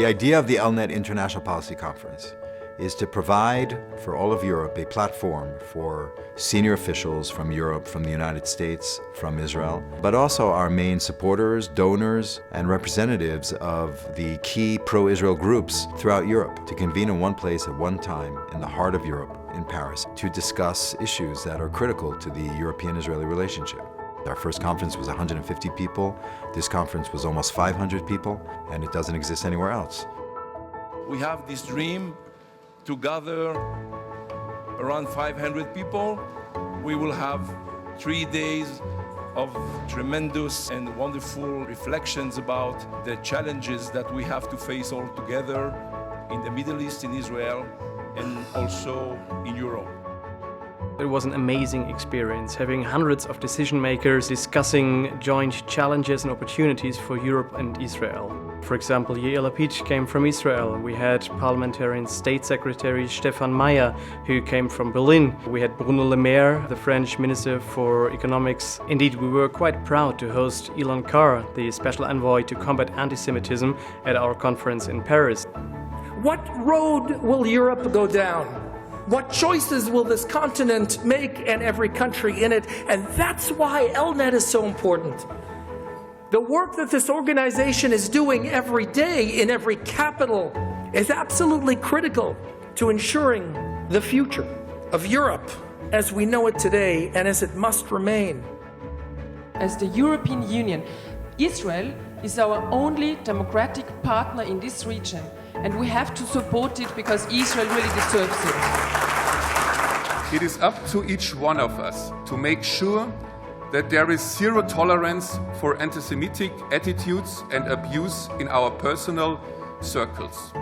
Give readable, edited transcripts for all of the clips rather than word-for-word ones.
The idea of the ELNET International Policy Conference is to provide for all of Europe a platform for senior officials from Europe, from the United States, from Israel, but also our main supporters, donors, and representatives of the key pro-Israel groups throughout Europe to convene in one place at one time in the heart of Europe, in Paris, to discuss issues that are critical to the European-Israeli relationship. Our first conference was 150 people. This conference was almost 500 people, and it doesn't exist anywhere else. We have this dream to gather around 500 people. We will have 3 days of tremendous and wonderful reflections about the challenges that we have to face all together in the Middle East, in Israel, and also in Europe. It was an amazing experience, having hundreds of decision makers discussing joint challenges and opportunities for Europe and Israel. For example, Yair Lapid came from Israel. We had parliamentarian State Secretary Stefan Meyer, who came from Berlin. We had Bruno Le Maire, the French Minister for Economics. Indeed, we were quite proud to host Ilan Carr, the Special Envoy to combat anti-Semitism, at our conference in Paris. What road will Europe go down? What choices will this continent make, and every country in it? And that's why ELNET is so important. The work that this organization is doing every day in every capital is absolutely critical to ensuring the future of Europe as we know it today and as it must remain. As the European Union, Israel is our only democratic partner in this region, and we have to support it because Israel really deserves it. It is up to each one of us to make sure that there is zero tolerance for anti-Semitic attitudes and abuse in our personal circles.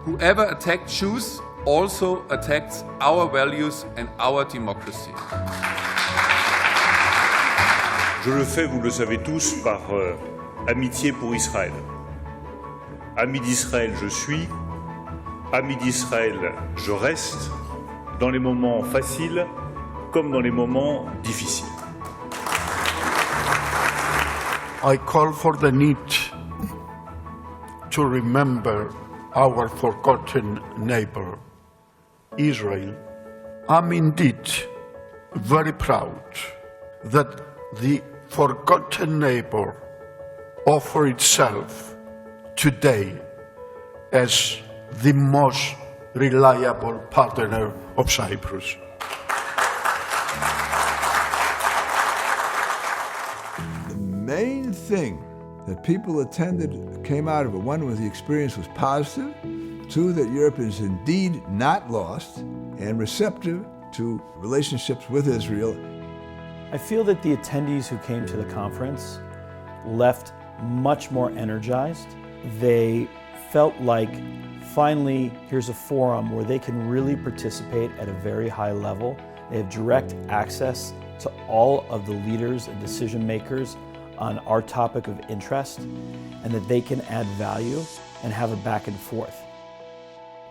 Whoever attacked Jews also attacks our values and our democracy. Je le fais, vous le savez tous, par amitié pour Israël. Ami d'Israël, je suis. Ami d'Israël, je reste, dans les moments faciles comme dans les moments difficiles. I call for the need to remember our forgotten neighbor, Israel. I'm indeed very proud that the forgotten neighbor offers itself today as the most reliable partner of Cyprus. The main thing that people attended came out of it. One was the experience was positive. Two, that Europe is indeed not lost and receptive to relationships with Israel. I feel that the attendees who came to the conference left much more energized. They felt like finally here's a forum where they can really participate at a very high level. They have direct access to all of the leaders and decision makers on our topic of interest, and that they can add value and have a back and forth.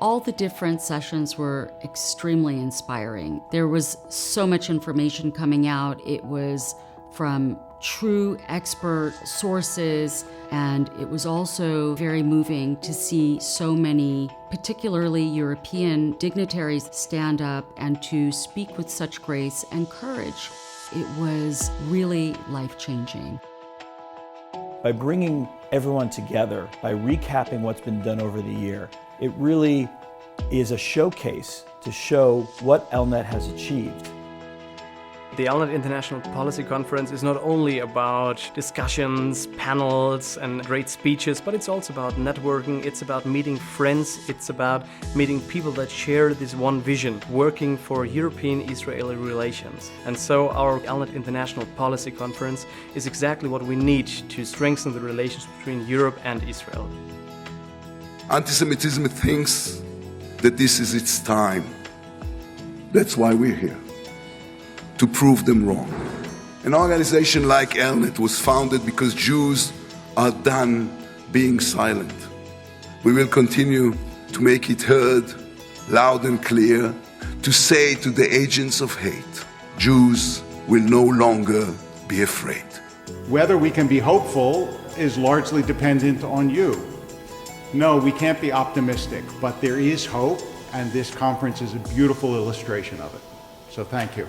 All the different sessions were extremely inspiring. There was so much information coming out. It was from true expert sources, and it was also very moving to see so many, particularly European dignitaries, stand up and to speak with such grace and courage. It was really life-changing. By bringing everyone together, by recapping what's been done over the year, it really is a showcase to show what ELNET has achieved. The ELNET International Policy Conference is not only about discussions, panels, and great speeches, but it's also about networking, it's about meeting friends, it's about meeting people that share this one vision, working for European-Israeli relations. And so our ELNET International Policy Conference is exactly what we need to strengthen the relations between Europe and Israel. Anti-Semitism thinks that this is its time. That's why we're here, to prove them wrong. An organization like ELNET was founded because Jews are done being silent. We will continue to make it heard loud and clear, to say to the agents of hate, Jews will no longer be afraid. Whether we can be hopeful is largely dependent on you. no, we can't be optimistic, but there is hope, and this conference is a beautiful illustration of it. So thank you.